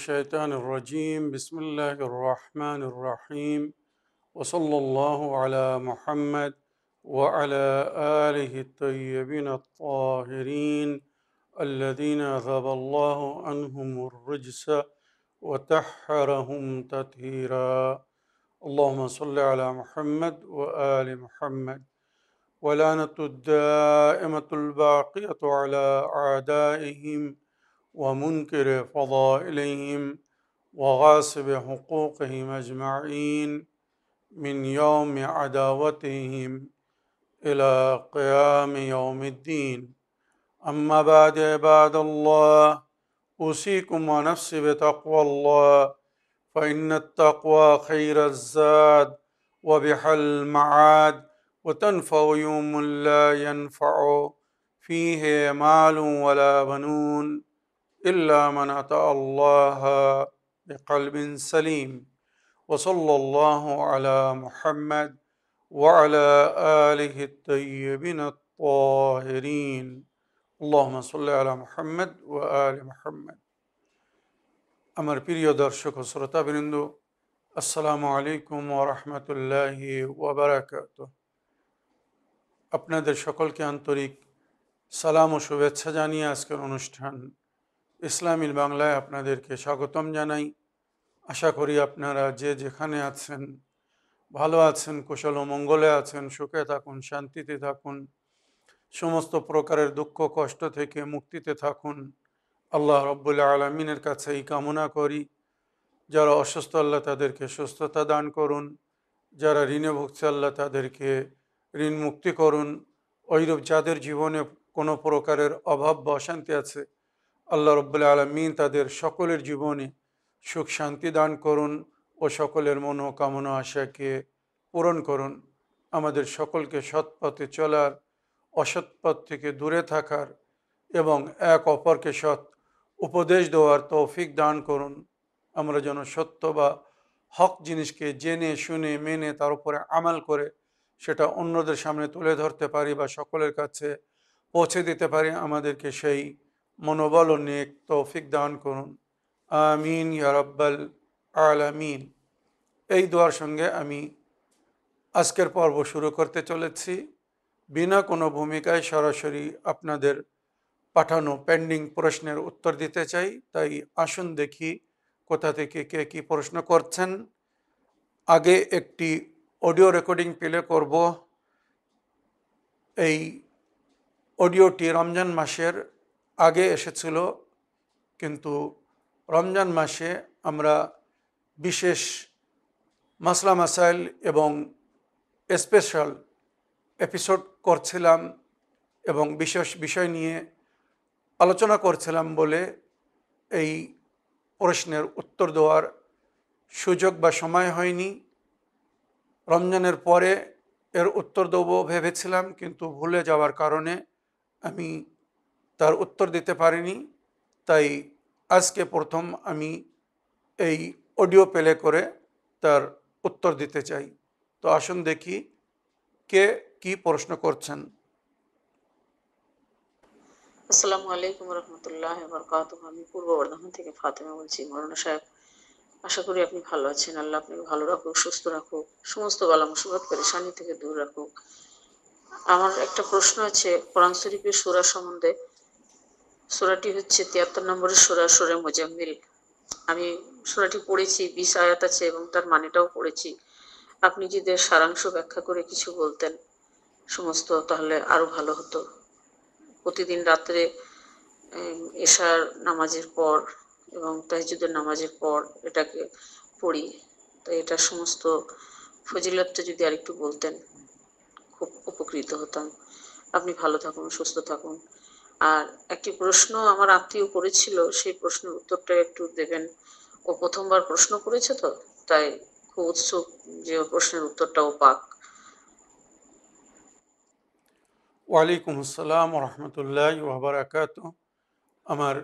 الشيطان الرجيم بسم الله الرحمن الرحيم وصلى الله على محمد وعلى آله الطيبين الطاهرين الذين ذهب الله عنهم الرجس وطهرهم تطهيرا اللهم صل على محمد وآل محمد ولعنة الدائمة الباقية على أعدائهم ومنكر فضائلهم وغاصب حقوقهم أجمعين من يوم عداوتهم إلى قيام يوم الدين أما بعد عباد الله أوصيكم ونفسي بتقوى الله فإن التقوى خير الزاد وبها المعاد وتنفع يوم لا ينفع فيه مال ولا بنون إلا من أتى الله بقلب سليم وصلى الله على محمد وعلى آله الطيبين الطاهرين اللهم صل على محمد وآل محمد আমার প্রিয় দর্শক ও শ্রোতাবৃন্দ আসসালামু আলাইকুম ওয়া রাহমাতুল্লাহি ওয়া বারাকাতুহু আপনাদের সকলকে আন্তরিক সালাম ও শুভেচ্ছা জানিয়ে আজকের অনুষ্ঠান ইসলামিল বাংলায় আপনাদেরকে স্বাগতম জানাই। আশা করি আপনারা যে যেখানে আছেন ভালো আছেন, কুশল ও মঙ্গলে আছেন, সুখে থাকুন, শান্তিতে থাকুন, সমস্ত প্রকারের দুঃখ কষ্ট থেকে মুক্তিতে থাকুন। আল্লাহ রব্বুল আলমিনের কাছে এই কামনা করি। যারা অসুস্থ আল্লাহ তাদেরকে সুস্থতা দান করুন, যারা ঋণে ভুগছে আল্লাহ তাদেরকে ঋণ মুক্তি করুন। ওইরূপ যাদের জীবনে কোনো প্রকারের অভাব বা অশান্তি আছে আল্লাহ রব্বুল আলমিন তাদের সকলের জীবনে সুখ শান্তি দান করুন ও সকলের মনোকামনা আশাকে পূরণ করুন। আমাদের সকলকে সৎ পথে চলার, অসৎ পথ থেকে দূরে থাকার এবং এক অপরকে সৎ উপদেশ দেওয়ার তৌফিক দান করুন। আমরা যেন সত্য বা হক জিনিসকে জেনে শুনে মেনে তার উপরে আমাল করে সেটা অন্যদের সামনে তুলে ধরতে পারি বা সকলের কাছে পৌঁছে দিতে পারি। আমাদেরকে সেই মনোবল ও নেক তৌফিক দান করুন। আমিন ইয়া রাব্বাল আলামিন। এই দোয়ার সঙ্গে আমি আজকের পর্ব শুরু করতে চলেছি। বিনা কোনো ভূমিকায় সরাসরি আপনাদের পাঠানো পেন্ডিং প্রশ্নের উত্তর দিতে চাই। তাই আসুন দেখি কোথা থেকে কে কী প্রশ্ন করছেন। আগে একটি অডিও রেকর্ডিং প্লে করব। এই অডিওটি রমজান মাসের আগে এসেছিল, কিন্তু রমজান মাসে আমরা বিশেষ মাসলা মাসাইল এবং স্পেশাল এপিসোড করছিলাম এবং বিশেষ বিষয় নিয়ে আলোচনা করছিলাম বলে এই প্রশ্নের উত্তর দেওয়ার সুযোগ বা সময় হয়নি। রমজানের পরে এর উত্তর দেব ভেবেছিলাম, কিন্তু ভুলে যাওয়ার কারণে আমি তার উত্তর দিতে পারিনি। তাই আজকে প্রথম আমি এই অডিও প্লে করে তার উত্তর দিতে চাই। তো আসুন দেখি কে কি প্রশ্ন করছেন। আসসালামু আলাইকুম রহমতুল্লাহ বরকাতুহ। আমি পূর্ব বর্ধমান থেকে ফাতেমা বলছি। মৌলানা সাহেব, আশা করি আপনি ভালো আছেন। আল্লাহ আপনাকে ভালো রাখুক, সুস্থ রাখুক, সমস্ত বালা মুসিবত পেরেশানি থেকে দূর রাখুক। আমার একটা প্রশ্ন আছে কোরআন শরীফের সূরা সম্বন্ধে। সূরাটি হচ্ছে ৭৩ নম্বরের সূরা, সূরা মুজাম্মিল। আমি সূরাটি পড়েছি, ২০ আয়াত আছে এবং তার মানেটাও পড়েছি। আপনি যদি এর সারাংশ ব্যাখ্যা করে কিছু বলতেন সমস্ত, তাহলে আরো ভালো হতো। প্রতিদিন রাত্রে এশার নামাজের পর এবং তাহাজ্জুদের নামাজের পর এটাকে পড়ি। তো এটা সমস্ত ফজিলতটা যদি আরেকটু বলতেন খুব উপকৃত হতাম। আপনি ভালো থাকুন, সুস্থ থাকুন। আর একটি প্রশ্ন আমার আত্মীয় করেছিল, সেই প্রশ্নের উত্তরটা একটু দেবেন। ও প্রথমবার প্রশ্ন করেছে, তো তাই খুব উৎসুক যে ও প্রশ্নের উত্তরটাও পাক। ওয়ালাইকুম আসসালাম রহমতুল্লাহ ওয়া বারাকাতুহু। আমার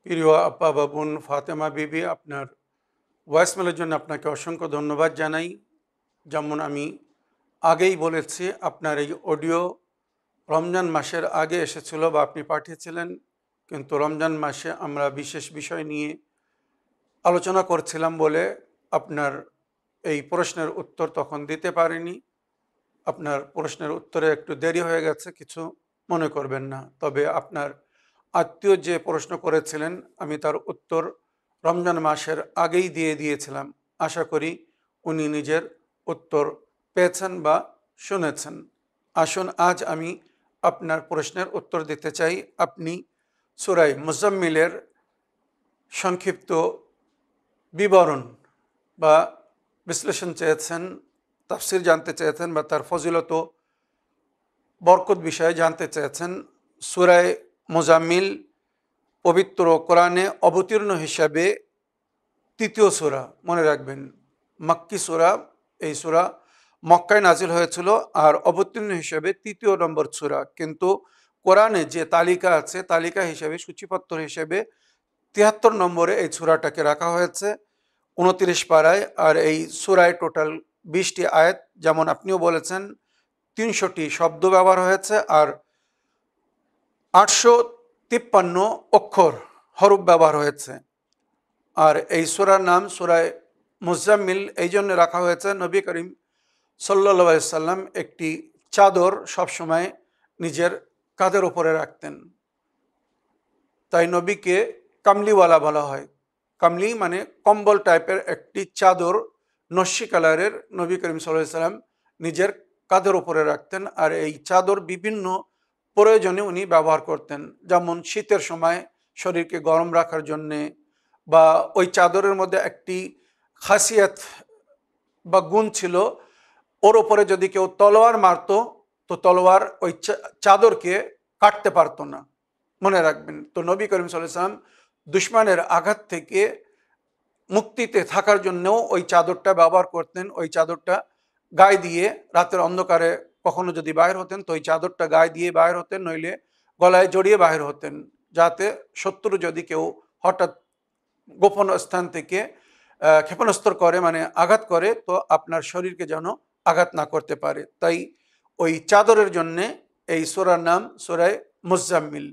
প্রিয় আপা বাবুন ফাতেমা বিবি, আপনার ভয়েসমেলের জন্য আপনাকে অসংখ্য ধন্যবাদ জানাই। যেমন আমি আগেই বলেছি, আপনার এই অডিও রমজান মাসের আগে এসেছিল বা আপনি পাঠিয়েছিলেন, কিন্তু রমজান মাসে আমরা বিশেষ বিষয় নিয়ে আলোচনা করছিলাম বলে আপনার এই প্রশ্নের উত্তর তখন দিতে পারিনি। আপনার প্রশ্নের উত্তরে একটু দেরি হয়ে গেছে, কিছু মনে করবেন না। তবে আপনার আত্মীয় যে প্রশ্ন করেছিলেন আমি তার উত্তর রমজান মাসের আগেই দিয়ে দিয়েছিলাম। আশা করি উনি নিজের উত্তর পেয়েছেন বা শুনেছেন। আসুন আজ আমি আপনার প্রশ্নের উত্তর দিতে চাই। আপনি সূরা মুজাম্মিলের সংক্ষিপ্ত বিবরণ বা বিশ্লেষণ চেয়েছেন, তাফসির জানতে চেয়েছেন বা তার ফজিলত ও বরকত বিষয়ে জানতে চেয়েছেন। সূরা মুজাম্মিল পবিত্র কোরআনে অবতীর্ণ হিসাবে তৃতীয় সূরা, মনে রাখবেন মাক্কি সূরা। এই সূরা মক্কায় নাজিল হয়েছিল আর অবতীর্ণ হিসেবে তৃতীয় নম্বর সূরা। কিন্তু কোরআনে যে তালিকা আছে, তালিকা হিসেবে সূচিপত্র হিসেবে ৭৩ নম্বরে এই সূরাটাকে রাখা হয়েছে ২৯ পারায়। আর এই সূরায় টোটাল ২০টি আয়াত, যেমন আপনিও বলেছেন ৩০০টি শব্দ ব্যবহার হয়েছে আর ৮৫৩ অক্ষর হরফ ব্যবহার হয়েছে। আর এই সূরার নাম সূরা মুজাম্মিল এই জন্য রাখা হয়েছে, নবী করিম সাল্লাল্লাহু আলাইহি সাল্লাম একটি চাদর সবসময় নিজের কাঁধের ওপরে রাখতেন, তাই নবীকে কামলিওয়ালা বলা হয়। কামলি মানে কম্বল টাইপের একটি চাদর, নস্যি কালারের, নবী করিম সাল্লাল্লাহু আলাইহি সাল্লাম নিজের কাঁধের ওপরে রাখতেন। আর এই চাদর বিভিন্ন প্রয়োজনে উনি ব্যবহার করতেন, যেমন শীতের সময় শরীরকে গরম রাখার জন্যে, বা ওই চাদরের মধ্যে একটি খাসিয়াত বা গুণ ছিল, ওর ওপরে যদি কেউ তলোয়ার মারতো তো তলোয়ার ওই চাদরকে কাটতে পারতো না, মনে রাখবেন। তো নবী করিম সাল্লাল্লাহু আলাইহি সাল্লাম দুশমনের আঘাত থেকে মুক্তিতে থাকার জন্যও ওই চাদরটা ব্যবহার করতেন। ওই চাদরটা গায়ে দিয়ে রাতের অন্ধকারে কখনো যদি বাইর হতেন তো ওই চাদরটা গায়ে দিয়ে বাইর হতেন, নইলে গলায় জড়িয়ে বাইর হতেন, যাতে শত্রু যদি কেউ হঠাৎ গোপন স্থান থেকে ক্ষেপণাস্ত্র করে, মানে আঘাত করে, তো আপনার শরীরকে যেন আঘাত না করতে পারে। তাই ওই চাদরের জন্যে এই সূরার নাম সূরা মুজাম্মিল,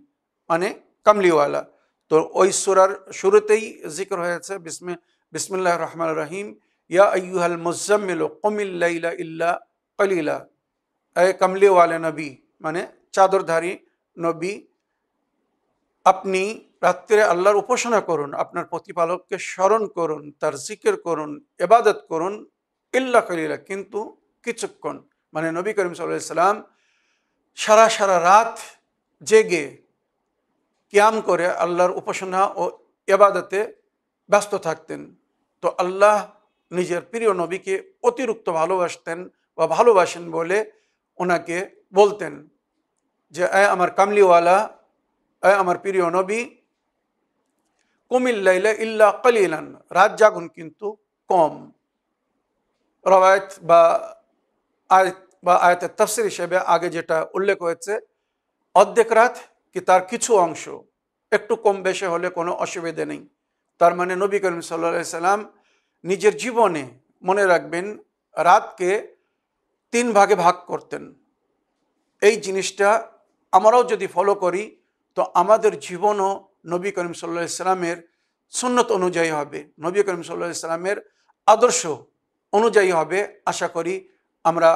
মানে কামলিওয়ালা। তো ওই সূরার শুরুতেই জিক্র হয়েছে বিসমিল্লাহির রহমানির রহিম, ইয়া আইয়ুহাল মুজাম্মিল কুমিল লাইলা ইল্লা কলিলা। এ কামলিওয়ালা নবী, মানে চাদরধারী নবী, আপনি রাত্রে আল্লাহর উপাসনা করুন, আপনার প্রতিপালককে স্মরণ করুন, তার জিকির করুন, ইবাদত করুন, ইল্লা কলিলা, কিন্তু কিছুক্ষণ। মানে নবী করিম সাল্লাল্লাহু আলাইহি সাল্লাম সারা রাত জেগে কিয়াম করে আল্লাহর উপাসনা ও ইবাদতে ব্যস্ত থাকতেন। তো আল্লাহ নিজের প্রিয় নবীকে অতিরিক্ত ভালোবাসতেন বা ভালোবাসেন বলে ওনাকে বলতেন যে, এ আমার কামলিওয়ালা, এ আমার প্রিয় নবী, কুমিল লাইলা ইল্লা কলিলান, রাত জাগুন কিন্তু কম। রওয়ায়াত বা আয়াত বা আয়াতের তাফসীর হিসেবে আগে যেটা উল্লেখ হয়েছে, অর্ধেক রাত কি তার কিছু অংশ, একটু কম বেশি হলে কোনো অসুবিধে নেই। তার মানে নবী করিম সাল্লাল্লাহু আলাইহি সাল্লাম নিজের জীবনে, মনে রাখবেন, রাতকে 3 ভাগে ভাগ করতেন। এই জিনিসটা আমরাও যদি ফলো করি তো আমাদের জীবনও নবী করিম সাল্লাল্লাহু আলাইহি সাল্লামের সুন্নত অনুযায়ী হবে, নবী করিম সাল্লাল্লাহু আলাইহি সাল্লামের আদর্শ অনুযায়ী হবে। আশা করি আমরা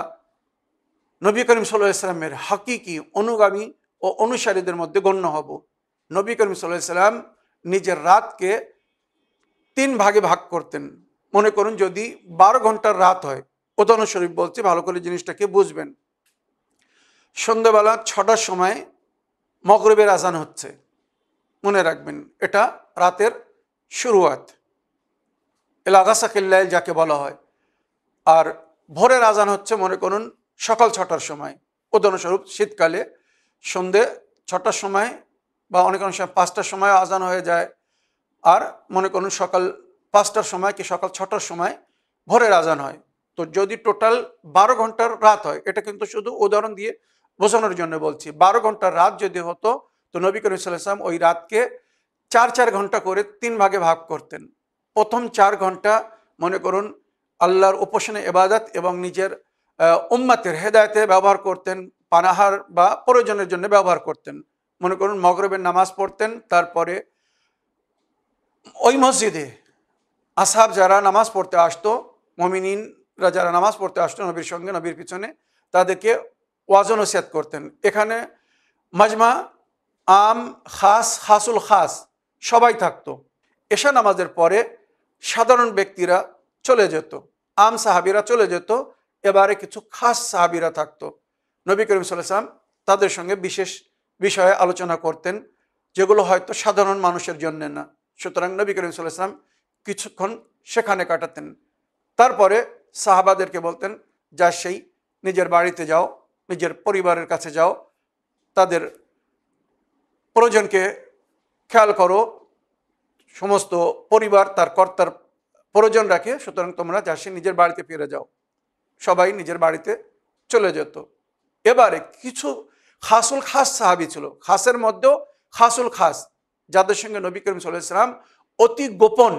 নবী করিম সাল্লাল্লাহু আলাইহি সাল্লামের হাকিকি অনুগামী ও অনুসারীদের মধ্যে গণ্য হব। নবী করিম সাল্লাল্লাহু আলাইহি সাল্লাম নিজের রাতকে 3 ভাগে ভাগ করতেন। মনে করুন যদি 12 ঘন্টার রাত হয়, উদাহরণস্বরূপ বলছি, ভালো করে জিনিসটাকে বুঝবেন। সন্ধ্যাবেলা 6টার সময় মাগরিবের আজান হচ্ছে, মনে রাখবেন এটা রাতের শুরুয়াত, এলাগাসাকিল্লাইল যাকে বলা হয়। আর ভোরের আজান হচ্ছে মনে করুন সকাল 6টার সময়, উদাহরণস্বরূপ শীতকালে সন্ধে 6টার সময় বা অনেক সময় 5টার সময় আজান হয়ে যায়। আর মনে করুন সকাল 5টার সময় কি সকাল 6টার সময় ভোরের আজান হয়। তো যদি টোটাল 12 ঘন্টার রাত হয়, এটা কিন্তু শুধু উদাহরণ দিয়ে বোঝানোর জন্য বলছি, 12 ঘন্টার রাত যদি হতো তো নবী করিম সাল্লাল্লাহু আলাইহি ওয়াসাল্লাম ওই রাতকে 4 ঘন্টা করে 3 ভাগে ভাগ করতেন। প্রথম 4 ঘন্টা মনে করুন আল্লাহর উপাসনা, ইবাদত এবং নিজের উম্মতের হেদায়েতে ব্যবহার করতেন, পানাহার বা প্রয়োজনের জন্য ব্যবহার করতেন। মনে করুন মাগরিবের নামাজ পড়তেন, তারপরে ওই মসজিদে আসহাব যারা নামাজ পড়তে আসতো, মুমিনিনরা যারা নামাজ পড়তে আসতো নবীর সঙ্গে, নবীর পিছনে, তাদেরকে ওয়াজ ও নসিহত করতেন। এখানে মাজমা, আম, খাস, খাসুল খাস সবাই থাকতো। এশা নামাজের পরে সাধারণ ব্যক্তিরা চলে যেত, আম সাহাবিরা চলে যেত, এবারে কিছু খাস সাহাবিরা থাকতো। নবী করিম সাল্লাল্লাহু আলাইহি ওয়াসাল্লাম তাদের সঙ্গে বিশেষ বিষয়ে আলোচনা করতেন, যেগুলো হয়তো সাধারণ মানুষের জন্য না। সুতরাং নবী করিম সাল্লাল্লাহু আলাইহি ওয়াসাল্লাম কিছুক্ষণ সেখানে কাটাতেন। তারপরে সাহাবাদেরকে বলতেন, যা সেই নিজের বাড়িতে যাও, নিজের পরিবারের কাছে যাও, তাদের প্রয়োজনকে খেয়াল করো। সমস্ত পরিবার তার কর্তার প্রয়োজন রাখে, সুতরাং তোমরা যা সে নিজের বাড়িতে ফিরে যাও। সবাই নিজের বাড়িতে চলে যেত। এবারে কিছু খাসুল খাস সাহাবি ছিল, খাসের মধ্যেও খাসুল খাস, যাদের সঙ্গে নবী করিম সাল্লাল্লাহু আলাইহি ওয়াসাল্লাম অতি গোপন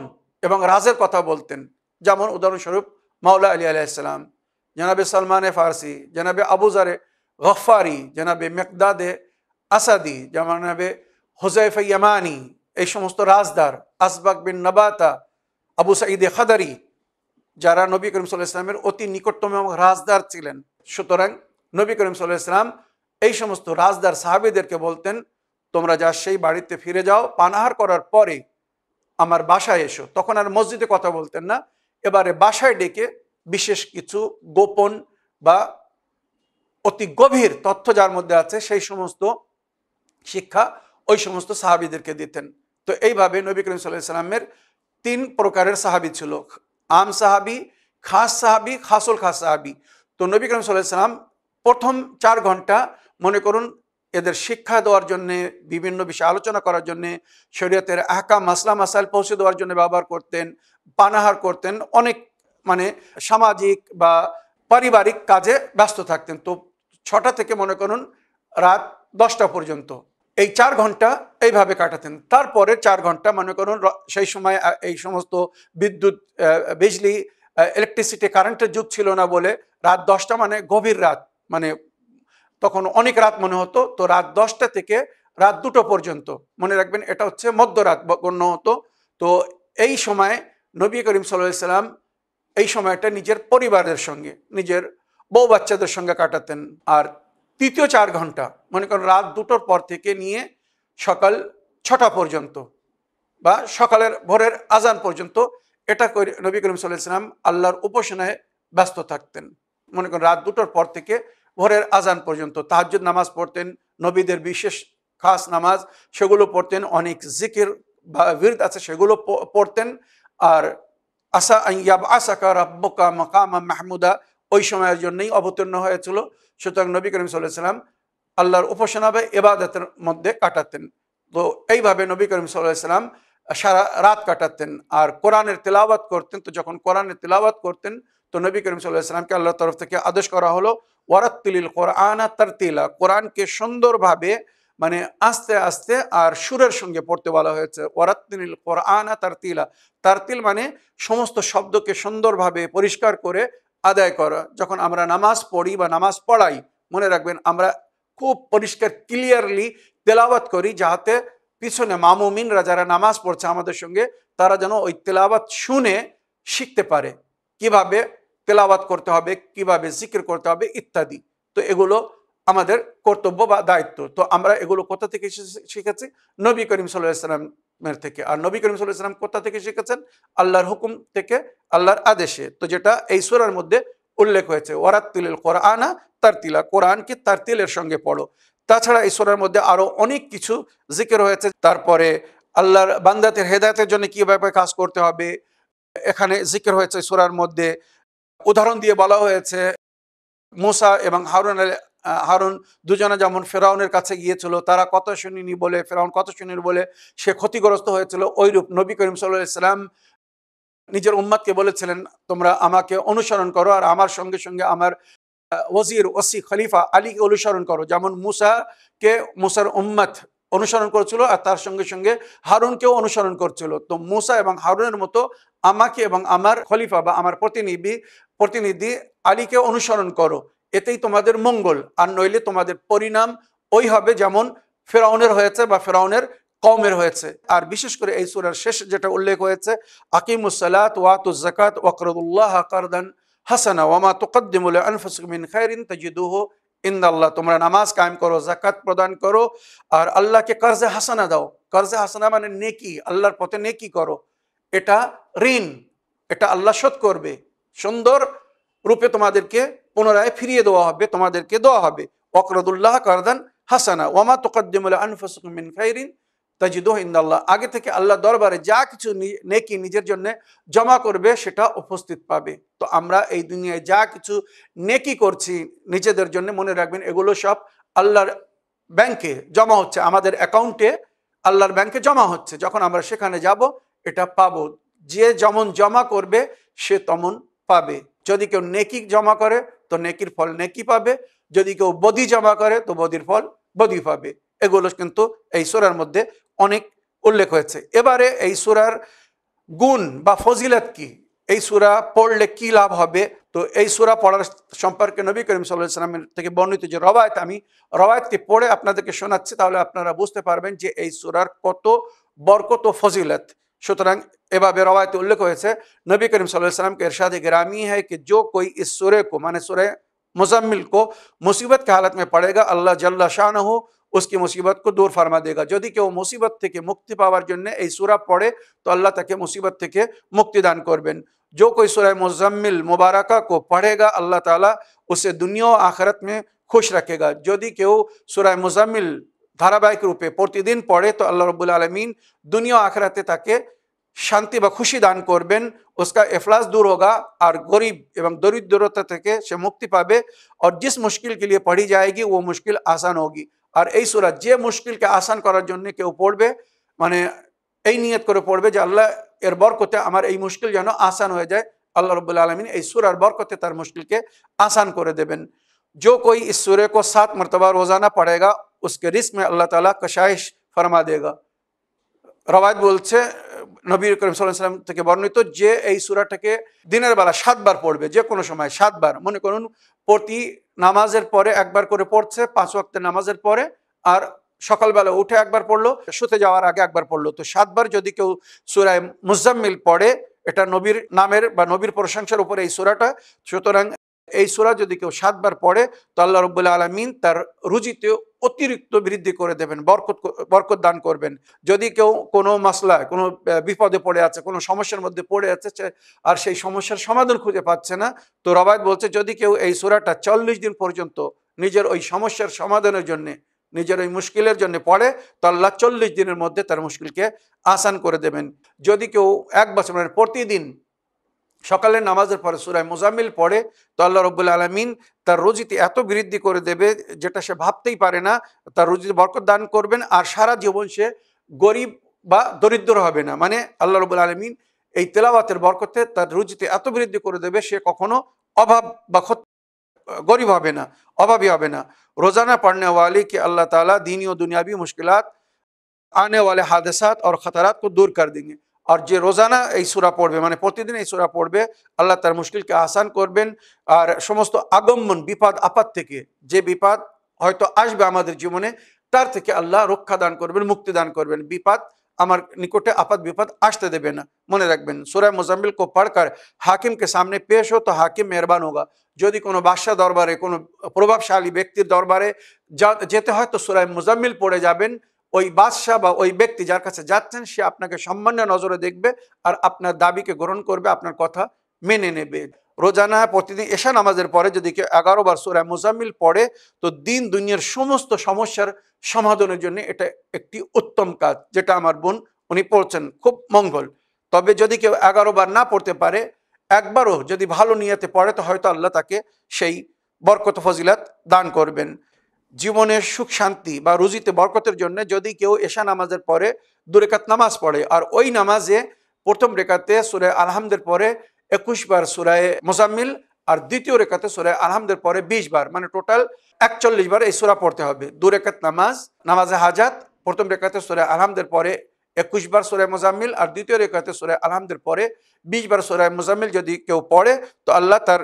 এবং রাজের কথা বলতেন। যেমন উদাহরণস্বরূপ মাওলা আলী আলাইহিস সালাম, জনাবে সালমানে ফারসি, জনাবে আবু জারে গফফারি, জনাবে মেকদাদে আসাদি, জনাবে হুযায়ফা ইয়ামানি, এই সমস্ত রাজদার, আসবাক বিন নবাতা, আবু সাঈদে খাদারি, যারা নবী করিম সাল্লাল্লাহু আলাইহি ওয়াসাল্লামের অতি নিকটতম এবং রাজদার ছিলেন। সুতরাং নবী করিম সাল্লাল্লাহু আলাইহি ওয়াসাল্লাম এই সমস্ত রাজদার সাহাবীদেরকে বলতেন, তোমরা যা সেই বাড়িতে ফিরে যাও, পানাহার করার পরে আমার বাসায় এসো। তখন আর মসজিদে কথা বলতেন না, এবারে বাসায় ডেকে বিশেষ কিছু গোপন বা অতি গভীর তথ্য যার মধ্যে আছে সেই সমস্ত শিক্ষা ওই সমস্ত সাহাবীদেরকে দিতেন। তো এইভাবে নবী করিম সাল্লাল্লাহু আলাইহি ওয়াসাল্লামের 3 প্রকারের সাহাবী ছিল, আম সাহাবী, খাস সাহাবী, খাসুল খাস সাহাবী। তো নবী করিম সাল্লাল্লাহু আলাইহি ওয়াসাল্লাম প্রথম 4 ঘন্টা মনে করুন এদের শিক্ষা দেওয়ার জন্যে, বিভিন্ন বিষয়ে আলোচনা করার জন্যে, শরীয়তের আহকাম মাসলা মাসাইল পৌঁছে দেওয়ার জন্য ব্যবহার করতেন, পানাহার করতেন, অনেক মানে সামাজিক বা পারিবারিক কাজে ব্যস্ত থাকতেন। তো 6টা থেকে মনে করুন রাত 10টা পর্যন্ত এই 4 ঘন্টা এইভাবে কাটাতেন। তারপরে 4 ঘন্টা মনে করুন সেই সময় এই সমস্ত বিদ্যুৎ, বিজলি, ইলেকট্রিসিটি, কারেন্টের যুগ ছিল না বলে রাত 10টা মানে গভীর রাত, মানে তখন অনেক রাত মনে হতো। তো রাত 10টা থেকে রাত 2টো পর্যন্ত মনে রাখবেন, এটা হচ্ছে মধ্যরাত গণ্য হতো। তো এই সময় নবী করিম সাল্লাল্লাহু আলাইহি ওয়াসাল্লাম এই সময়টা নিজের পরিবারের সঙ্গে, নিজের বউ বাচ্চাদের সঙ্গে কাটাতেন। আর তৃতীয় 4 ঘন্টা মনে করেন রাত 2টোর পর থেকে নিয়ে সকাল 6টা পর্যন্ত বা সকালের ভোরের আজান পর্যন্ত, এটা করে নবী করিম সাল্লাল্লাহু আলাইহি ওয়াসাল্লাম আল্লাহর উপাসনায় ব্যস্ত থাকতেন। মনে করেন রাত 2টোর পর থেকে ভোরের আজান পর্যন্ত তাহাজ্জুদ নামাজ পড়তেন, নবীদের বিশেষ খাস নামাজ সেগুলো পড়তেন, অনেক জিকির বা বিরদ আছে সেগুলো পড়তেন। আর আসা আইয়াব আসাকা রাব্বুকা মাকামা মাহমুদা ওই সময়ের জন্যই অবতীর্ণ হয়েছিল। সুতরাং নবী করিম সাল্লাল্লাহু আলাইহি ওয়াসাল্লাম আল্লাহর উপাসনা বা ইবাদতের মধ্যে কাটাতেন। তো এইভাবে নবী করিম সাল্লাল্লাহু আলাইহি ওয়াসাল্লাম সারা রাত কাটাতেন আর কোরআনের তেলাওয়াত করতেন। তো যখন কোরআনের তেলাওয়াত করতেন তো নবী করিম সাল্লাল্লাহু আলাইহি ওয়াসাল্লামকে আল্লাহর তরফ থেকে আদেশ করা হলো, ওয়ারাত্তিলিল কোরআনা তারতিলা, কোরআনকে সুন্দরভাবে মানে আস্তে আস্তে আর সুরের সঙ্গে পড়তে বলা হয়েছে। ওয়ারাত্তিলিল কোরআনা তারতিলা, তারতিল মানে সমস্ত শব্দকে সুন্দরভাবে পরিষ্কার করে আদায় করা। যখন আমরা নামাজ পড়ি বা নামাজ পড়াই, মনে রাখবেন আমরা খুব পরিষ্কার ক্লিয়ারলি তেলাওয়াত করি, যাহাতে পিছনে মামুমিনরা যারা নামাজ পড়ছে আমাদের সঙ্গে, তারা যেন ওই তেলাওয়াত শুনে শিখতে পারে কিভাবে তেলাওয়াত করতে হবে, কিভাবে জিকির করতে হবে ইত্যাদি। তো এগুলো আমাদের কর্তব্য বা দায়িত্ব। তো আমরা এগুলো কোথা থেকে শিখেছি? নবী করিম সাল্লাল্লাহু আলাইহি ওয়াসাল্লামের থেকে। আর নবী করিম সাল্লাল্লাহু আলাইহি ওয়াসাল্লাম কোথা থেকে শিখেছেন? আল্লাহর হুকুম থেকে, আল্লাহর আদেশে। তো যেটা এই সূরার মধ্যে উল্লেখ হয়েছে, ওয়ারাত্তিলিল কোরআনা তারতিলা, কোরআনকে তারতিলের সঙ্গে পড়ো। তাছাড়া এই সূরার মধ্যে আরো অনেক কিছু জিকির হয়েছে। তারপরে আল্লাহর বান্দাদের হেদায়েতের জন্য কিভাবে কাজ করতে হবে এখানে জিকির হয়েছে সূরার মধ্যে। উদাহরণ দিয়ে বলা হয়েছে মুসা এবং হারুন দুজনে যেমন ফেরাউনের কাছে গিয়েছিল, তারা কথা শুনিনি বলে, ফেরাউন কথা শুনিনি বলে সে ক্ষতিগ্রস্ত হয়েছিল। ওইরূপ নবী করিম সাল্লাল্লাহু আলাইহি ওয়াসাল্লাম নিজের উম্মতকে বলেছিলেন, তোমরা আমাকে অনুসরণ করো আর আমার সঙ্গে সঙ্গে আমার ওয়াজির, ওসি, খলিফা আলীকে অনুসরণ করো। যেমন মুসার উম্মত অনুসরণ করেছিল আর তার সঙ্গে সঙ্গে হারুনকেও অনুসরণ করছিল। তো মুসা এবং হারুনের মতো আমাকে এবং আমার খলিফা বা আমার প্রতিনিধি আলীকে অনুসরণ করো, এতেই তোমাদের মঙ্গল। আর নইলে তোমাদের পরিণাম ওই হবে যেমন ফেরাউনের হয়েছে বা ফেরাউনের কওমের হয়েছে। আর বিশেষ করে এই সূরার শেষে যেটা উল্লেখ হয়েছে, আকিমুস সালাত ওয়া আতুজ যাকাত ওয়াকরিদুল্লাহ কারদান হাসানা ওয়া মা তুকদ্দিমু লিআনফুসিকুম মিন খাইরিন তাজিদুহু ইনদাল্লাহ। তোমরা নামাজ কায়েম করো, যাকাত প্রদান করো, আর আল্লাহকে কর্জে হাসানা দাও। কর্জে হাসানা মানে নেকি, আল্লাহর পথে নেকি করো। এটা ঋণ, এটা আল্লাহ শোধ করবে, সুন্দর রূপে তোমাদেরকে পুনরায় ফিরিয়ে দেওয়া হবে, তোমাদেরকে দেওয়া হবে। ওয়াকরিদুল্লাহ কারদান হাসানা ওয়া মা তুকদ্দিমু লিআনফুসিকুম মিন খাইরিন তাজিদুহু ইনদাল্লাহ। আগে থেকে আল্লাহ দরবারে যা কিছু নেকি নিজের জন্য জমা করবে সেটা উপস্থিত পাবে। তো আমরা এই দুনিয়ায় যা কিছু নেকি করছি নিজেদের জন্য, মনে রাখবেন এগুলো সব আল্লাহর ব্যাংকে জমা হচ্ছে, আমাদের অ্যাকাউন্টে আল্লাহর ব্যাংকে জমা হচ্ছে। যখন আমরা সেখানে যাব এটা পাবো। যে যেমন জমা করবে সে তেমন পাবে। যদি কেউ নেকি জমা করে তো নেকির ফল নেকি পাবে, যদি কেউ বদি জমা করে তো বদির ফল বদি পাবে। এগুলো কিন্তু এই সূরার মধ্যে অনেক উল্লেখ হয়েছে। এবারে এই সূরার গুণ বা ফজিলত কি, এই সূরা পড়লে কি লাভ হবে, তো এই সূরা পড়ার সম্পর্কে নবী করিম সাল্লাল্লাহু আলাইহি ওয়াসাল্লামের থেকে বর্ণিত যে রওয়ায়াত, আমি রওয়ায়াতটি পড়ে আপনাদেরকে শোনাচ্ছি, তাহলে আপনারা বুঝতে পারবেন যে এই সূরার কত বরকত ও ফজিলত। সুতরাং এভাবে রওয়ায়াতে উল্লেখ হয়েছে, नबी करीम सल्लल्लाहु अलैहि वसल्लम के इरशाद गिरामी है कि जो कोई इस सूरे को माने सूरह मुज़म्मिल को मुसीबत की हालत में पढ़ेगा अल्लाह जल्ला शानहु उसकी मुसीबत को दूर फरमा देगा। যদি কেউ মুসিবত থেকে মুক্তি পাওয়ার জন্য এই সূরা পড়ে তো আল্লাহ তাকে মুসিবত থেকে মুক্তি দান করবেন। जो कोई सूरह मुज़म्मिल मुबारका को पढ़ेगा अल्लाह ताला उसे दुनिया और आखिरत में खुश रखेगा। যদি কেউ সূরা মুজাম্মিল ধারাবাহিক রূপে প্রতিদিন পড়ে তো আল্লাহ রাব্বুল আলামিন দুনিয়া ও আখিরাতে তাকে শান্তি বা খুশি দান করবেন, उसका इफलास दूर होगा और गरीब एवं दरिद्रता থেকে সে মুক্তি পাবে। और जिस मुश्किल के लिए पढ़ी जाएगी वो मुश्किल आसान होगी। আর এই সূরা যে মুশকিলকে আসান করার জন্য কেউ পড়বে, মানে এই নিয়ত করে পড়বে যে আল্লাহ এর বরকতে আমার এই মুশকিল যেন আসান হয়ে যায়, আল্লাহ রাব্বুল আলামিন এই সূরার বরকতে তার মুশকিলকে आसान করে দেবেন। जो कोई इस सूरे को 7 मरतबा रोजाना पढ़ेगा उसके रिस्क में अल्लाह ताला कशाइश फरमा देगा। রওয়ায়াত বলছে নবী করিম সাল্লাল্লাহু আলাইহি ওয়াসাল্লাম থেকে বর্ণিত, যে এই সূরাটাকে দিনের বেলা 7 বার পড়বে, যে কোনো সময় 7 বার, মনে করুন প্রতি নামাজের পরে একবার করে পড়ছে, 5 ওয়াক্তের নামাজের পরে, আর সকালবেলা উঠে একবার পড়লো, শুতে যাওয়ার আগে একবার পড়লো, তো 7 বার যদি কেউ সূরা মুজাম্মিল পড়ে, এটা নবীর নামের বা নবীর প্রশংসার উপরে এই সূরাটা। সুতরাং এই সূরা যদি কেউ 7 বার পড়ে তো আল্লাহ রাব্বুল আলামিন তার রুজিতে অতিরিক্ত বৃদ্ধি করে দেবেন, বরকত দান করবেন। যদি কেউ কোনো মাসলায় কোনো বিপদে পড়ে আছে, কোনো সমস্যার মধ্যে পড়ে আছে আর সেই সমস্যার সমাধান খুঁজে পাচ্ছে না, তো রওয়ায়াত বলছে যদি কেউ এই সূরাটা 40 দিন পর্যন্ত নিজের ওই সমস্যার সমাধানের জন্য, নিজের ওই মুশকিলের জন্য পড়ে তো আল্লাহ 40 দিনের মধ্যে তার মুশকিলকে আসান করে দেবেন। যদি কেউ এক বছর মানে প্রতিদিন সকালের নামাজের পরে সূরা মুজাম্মিল পড়ে তো আল্লাহ রাব্বুল আলামিন তার রুজিতে এত বৃদ্ধি করে দেবে যেটা সে ভাবতেই পারে না, তার রুজিতে বরকত দান করবেন, আর সারা জীবন সে গরিব বা দরিদ্র হবে না। মানে আল্লাহ রাব্বুল আলামিন এই তেলাওয়াতের বরকতে তার রুজিতে এত বৃদ্ধি করে দেবে সে কখনো অভাব বা गरीब হবে না, অভাবী হবে না। रोजाना पढ़ने वाले के अल्लाह ताला दीनी और दुनियावी मुश्किलात आने वाले हादसात और खतरात को दूर कर देंगे। और যে রোজানা এই সূরা পড়বে মানে প্রতিদিন এই সূরা পড়বে আল্লাহ তার মুশকিলকে আসান করবেন, আর সমস্ত আগমন বিপদ আপদ থেকে, যে বিপদ হয়তো আসবে আমাদের জীবনে তার থেকে আল্লাহ রক্ষা দান করবেন, মুক্তি দান করবেন। বিপদ আমার নিকটে আপদ বিপদ আসতে দেবে না। মনে রাখবেন সূরা মুজাম্মিল को पढ़कर हाकिम के सामने पेश हो तो हाकिम मेहरबान होगा। যদি কোনো বাদশাহ দরবারে, কোনো প্রভাবশালী ব্যক্তির দরবারে যেতে হয় তো সূরা মুজাম্মিল পড়ে যাবেন। ওই বাদশাহ বা ওই ব্যক্তি যার কাছে যাচ্ছেন সে আপনাকে সম্মানের নজরে দেখবে আর আপনার দাবিকে গ্রহণ করবে, আপনার কথা মেনে নেবে। রোজানা প্রতিদিন এশা নামাজের পরে যদি কেউ 11 বার সূরা মুজাম্মিল পড়ে তো দিন দুনিয়ার সমস্ত সমস্যার সমাধানের জন্য এটা একটি উত্তম কাজ, যেটা আমার বোন উনি পড়ছেন, খুব মঙ্গল। তবে যদি কেউ 11 বার না পড়তে পারে, একবারও যদি ভালো নিয়তে পড়ে তো হয়তো আল্লাহ তাকে সেই বরকত ফজিলত দান করবেন। জীবনের সুখ শান্তি বা রুজিতে বরকতের জন্য যদি কেউ এশা নামাজের পরে 2 রাকাত নামাজ পড়ে আর ওই নামাজে প্রথম রেকাতে সূরা আল-হামদের পরে 21 বার সূরা মুজাম্মিল আর দ্বিতীয় রেকাতে সূরা আল-হামদের পরে 20 বার, মানে টোটাল 41 বার এই সূরা পড়তে হবে। 2 রাকাত নামাজে হাজাত, প্রথম রেকাতে সূরা আল-হামদের পরে 21 বার সূরা মুজাম্মিল আর দ্বিতীয় রেকাতে সূরা আল-হামদের পরে 20 বার সূরা মুজাম্মিল যদি কেউ পড়ে তো আল্লাহ তার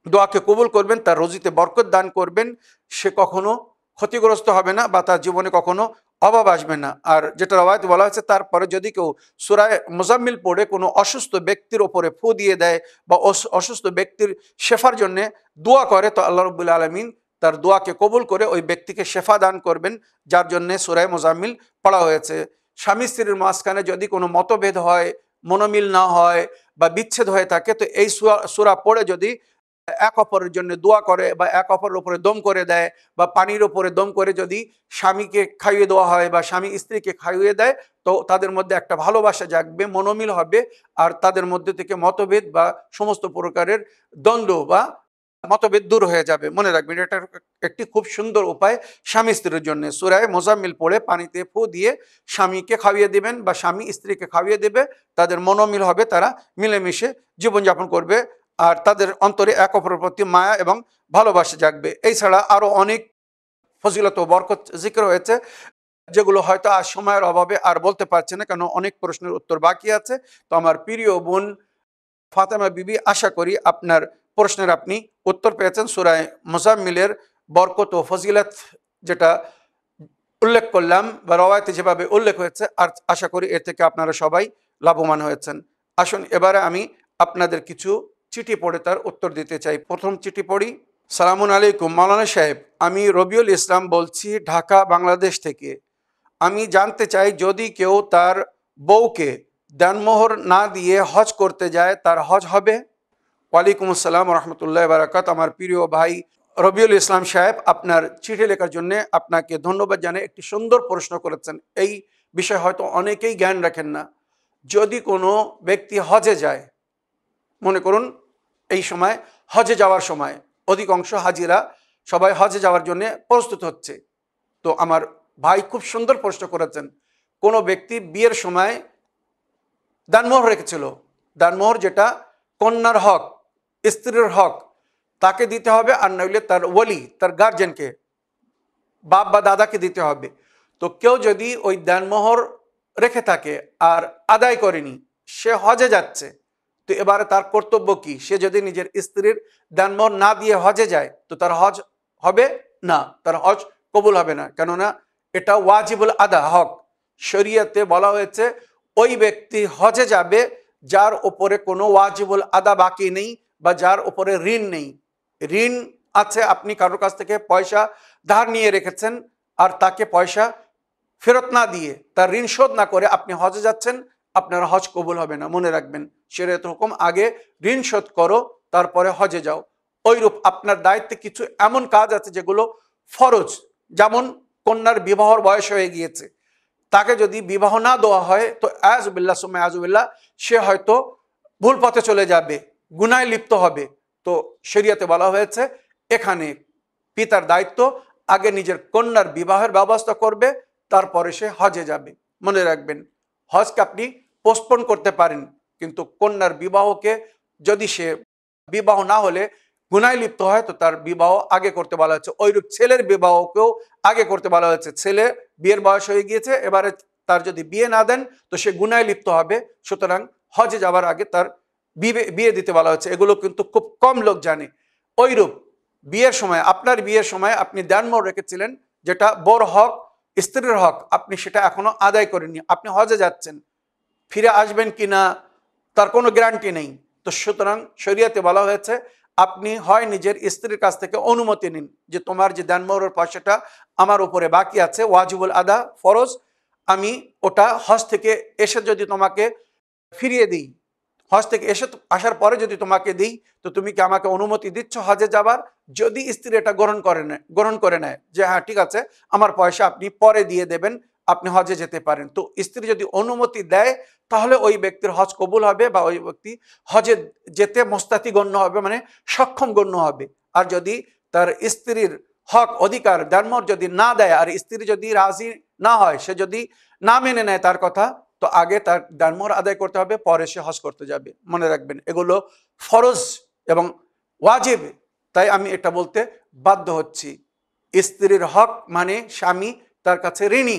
দোয়াকে কবুল করবেন, তার রুজিতে বরকত দান করবেন, সে কখনো ক্ষতিগ্রস্ত হবে না বা তার জীবনে কখনো অভাব আসবে না। আর যেটা রওয়ায়াতে বলা হয়েছে, তারপরে যদি কেউ সূরা মুজাম্মিল পড়ে কোনো অসুস্থ ব্যক্তির ওপরে ফু দিয়ে দেয় বা অসুস্থ ব্যক্তির শেফার জন্য দোয়া করে, তো আল্লাহ রাব্বুল আলামিন তার দোয়াকে কবুল করে ওই ব্যক্তিকে শেফা দান করবেন, যার জন্য সূরা মুজাম্মিল পড়া হয়েছে। স্বামী স্ত্রীর মাঝখানে যদি কোনো মতভেদ হয়, মনোমিল না হয় বা বিচ্ছেদ হয়ে থাকে, তো এই সূরা পড়ে যদি এক অপরের জন্য দোয়া করে বা এক অপরের উপরে দম করে দেয় বা পানির উপরে দম করে যদি স্বামীকে খাইয়ে দেওয়া হয় বা স্বামী স্ত্রীকে খাইয়ে দেয়, তো তাদের মধ্যে একটা ভালোবাসা জাগবে, মনোমিল হবে, আর তাদের মধ্যে থেকে মতভেদ বা সমস্ত প্রকারের দ্বন্দ্ব বা মতভেদ দূর হয়ে যাবে। মনে রাখবেন, এটা একটি খুব সুন্দর উপায় স্বামী স্ত্রীর জন্য। সূরা মুজাম্মিল পড়ে পানিতে ফু দিয়ে স্বামীকে খাইয়ে দিবেন বা স্বামী স্ত্রীকে খাইয়ে দেবে, তাদের মনোমিল হবে, তারা মিলেমিশে জীবনযাপন করবে, আর তাদের অন্তরে এক অপরের প্রতি মায়া এবং ভালোবাসা জাগবে। এছাড়া আরো অনেক ফজিলত ও বরকত জিক্র হয়েছে, যেগুলো হয়তো আজ সময়ের অভাবে আর বলতে পারছে না, কারণ অনেক প্রশ্নের উত্তর বাকি আছে। তো আমার প্রিয় বোন ফাতেমা বিবি, আশা করি আপনার প্রশ্নের আপনি উত্তর পেয়েছেন। সূরা মুজাম্মিলের বরকত ও ফজিলত যেটা উল্লেখ করলাম বা রওয়ায়াতে যেভাবে উল্লেখ হয়েছে, আর আশা করি এর থেকে আপনারা সবাই লাভবান হয়েছেন। আসুন এবারে আমি আপনাদের কিছু চিঠি পড়ে তার উত্তর দিতে চাই। প্রথম চিঠি পড়ি। সালামুন আলাইকুম মাওলানা সাহেব, আমি রবিউল ইসলাম বলছি ঢাকা, বাংলাদেশ থেকে। আমি জানতে চাই, যদি কেউ তার বউকে দেনমোহর না দিয়ে হজ করতে যায়, তার হজ হবে? ওয়ালাইকুম আসসালাম রহমতুল্লাহ বারাকাত। আমার প্রিয় ভাই রবিউল ইসলাম সাহেব, আপনার চিঠি লেখার জন্য আপনাকে ধন্যবাদ জানাই। একটি সুন্দর প্রশ্ন করেছেন। এই বিষয়ে হয়তো অনেকেই জ্ঞান রাখেন না। যদি কোনো ব্যক্তি হজে যায়, মনে করুন এই সময় হজে যাওয়ার সময় অধিকাংশ হাজিরা সবাই হজে যাওয়ার জন্য প্রস্তুত হচ্ছে, তো আমার ভাই খুব সুন্দর প্রশ্ন করেছেন। কোনো ব্যক্তি বিয়ের সময় দানমোহর রেখেছিল, দানমোহর যেটা কন্যার হক, স্ত্রীর হক, তাকে দিতে হবে, আর নইলে তার ওলি, তার গার্জেনকে, বাপ বা দাদাকে দিতে হবে। তো কেউ যদি ওই দানমোহর রেখে থাকে আর আদায় করেনি, সে হজে যাচ্ছে, তো এবারে তার কর্তব্য কি? সে যদি নিজের স্ত্রীর দানমোহর না দিয়ে হজে যায়, তো তার হজ হবে না, তার হজ কবুল হবে না। কেননা এটা ওয়াজিবুল আদা, হক। শরীয়তে বলা হয়েছে ওই ব্যক্তি হজে যাবে যার উপরে কোনো ওয়াজিবুল আদা বাকি নেই বা যার উপরে ঋণ নেই। ঋণ আছে, আপনি কারোর কাছ থেকে পয়সা ধার নিয়ে রেখেছেন, আর তাকে পয়সা ফেরত না দিয়ে, তার ঋণ শোধ না করে আপনি হজে যাচ্ছেন, আপনার হজ কবুল হবে না। মনে রাখবেন, শরীয়তের হুকুম আগে ঋণ শোধ করো, তারপরে হজে যাও। ওইরূপ আপনার দায়িত্বে কিছু এমন কাজ আছে যেগুলো ফরজ, যেমন কন্যার বিবাহর বয়স হয়ে গিয়েছে, তাকে যদি বিবাহ না দেওয়া হয়, তো আযবিল্লাহ সুম্মা আযবিল্লাহ, সে হয়তো ভুল পথে চলে যাবে, গুনায় লিপ্ত হবে। তো শরীয়তে বলা হয়েছে এখানে পিতার দায়িত্ব আগে নিজের কন্যার বিবাহের ব্যবস্থা করবে, তারপরে সে হজে যাবে। মনে রাখবেন, হজকে আপনি পোস্টপোন করতে পারেন, কিন্তু কন্যার বিবাহকে, যদি সে বিবাহ না হলে গুনায় লিপ্ত হয়, তো তার বিবাহ আগে করতে বলা হয়েছে। ওইরূপ ছেলের বিবাহকেও আগে করতে বলা হয়েছে। ছেলে বিয়ের বয়স হয়ে গিয়েছে, এবারে তার যদি বিয়ে না দেন, তো সে গুনায় লিপ্ত হবে। সুতরাং হজে যাওয়ার আগে তার বিয়ে দিতে বলা হয়েছে। এগুলো কিন্তু খুব কম লোক জানে। ওইরূপ বিয়ের সময়, আপনার বিয়ের সময় আপনি দানমোহর রেখেছিলেন, যেটা বড় হক, স্ত্রীর হক, আপনি সেটা এখনো আদায় করেননি। আপনি হজে যাচ্ছেন, ফিরে আসবেন কিনা তার কোনো গ্যারান্টি নেই। তো সুতরাং শরীয়তে বলা হয়েছে আপনি হয় নিজের স্ত্রীর কাছ থেকে অনুমতি নিন যে তোমার যে দানমোহরের পয়সাটা আমার উপরে বাকি আছে, ওয়াজিবুল আদা, ফরজ, আমি ওটা হজ থেকে এসে যদি তোমাকে ফিরিয়ে দিই, হজ থেকে আসার পরে যদি তোমাকে দিই, তো তুমি কি আমাকে অনুমতি দিচ্ছ হজে যাবার? যদি স্ত্রী এটা গ্রহণ করে নেয় যে হ্যাঁ ঠিক আছে, আমার পয়সা আপনি পরে দিয়ে দেবেন, আপনি হজে যেতে পারেন, তো স্ত্রী যদি অনুমতি দেয়, তাহলে ওই ব্যক্তির হজ কবুল হবে বা ওই ব্যক্তি হজে যেতে মোস্তাতি গণ্য হবে, মানে সক্ষম গণ্য হবে। আর যদি তার স্ত্রীর হক, অধিকার, দানমোহর যদি না দেয়, আর স্ত্রী যদি রাজি না হয়, সে যদি না মেনে নেয় তার কথা, তো আগে তার দানমোহর আদায় করতে হবে, পরে সে হজ করতে যাবে। মনে রাখবেন, এগুলো ফরজ এবং ওয়াজিব। তাই আমি এটা বলতে বাধ্য হচ্ছি, স্ত্রীর হক মানে স্বামী তার কাছে ঋণী,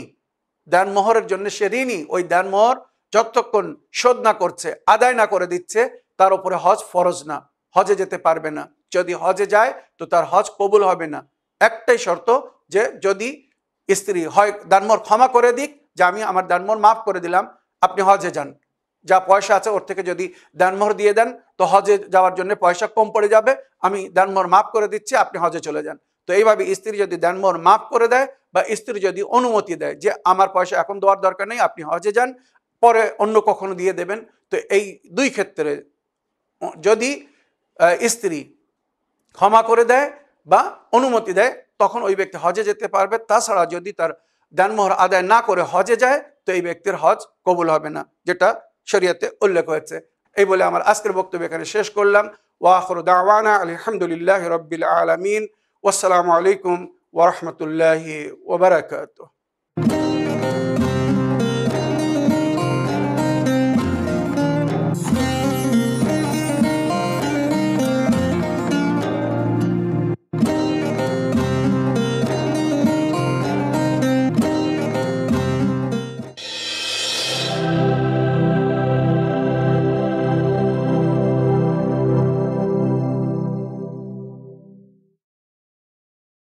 দানমোহরের জন্য সে ঋণী। ওই দানমোহর যতক্ষণ শোধ না করছে, আদায় না করে দিচ্ছে, তার উপরে হজ ফরজ না, হজে যেতে পারবে না। যদি হজে যায়, তো তার হজ কবুল হবে না। একটাই শর্ত, যে যদি স্ত্রী হয় দানমোহর ক্ষমা করে দিক, যে আমি আমার দানমোহর মাফ করে দিলাম, আপনি হজে যান, যা পয়সা আছে ওর থেকে যদি দানমোহর দিয়ে দেন তো হজে যাওয়ার জন্য পয়সা কম পড়ে যাবে, আমি দানমোহর মাফ করে দিচ্ছি, আপনি হজে চলে যান। তো এইভাবে স্ত্রী যদি দানমোহর মাফ করে দেয় বা স্ত্রী যদি অনুমতি দেয় যে আমার পয়সা এখন দেওয়ার দরকার নেই, আপনি হজে যান, পরে অন্য কখনো দিয়ে দেবেন, তো এই দুই ক্ষেত্রে যদি স্ত্রী ক্ষমা করে দেয় বা অনুমতি দেয় তখন ওই ব্যক্তি হজে যেতে পারবে। তাছাড়া যদি তার দানমোহর আদায় না করে হজে যায় তো এই ব্যক্তির হজ কবুল হবে না, যেটা শরীয়তে উল্লেখ হয়েছে। এই বলে আমার আজকের বক্তব্য এখানে শেষ করলাম। ওয়া আখিরু দাওয়ানা আলহামদুলিল্লাহি রাব্বিল আলামিন। ওয়াসসালামু আলাইকুম ওয়া রাহমাতুল্লাহি ওয়া বারাকাতুহু।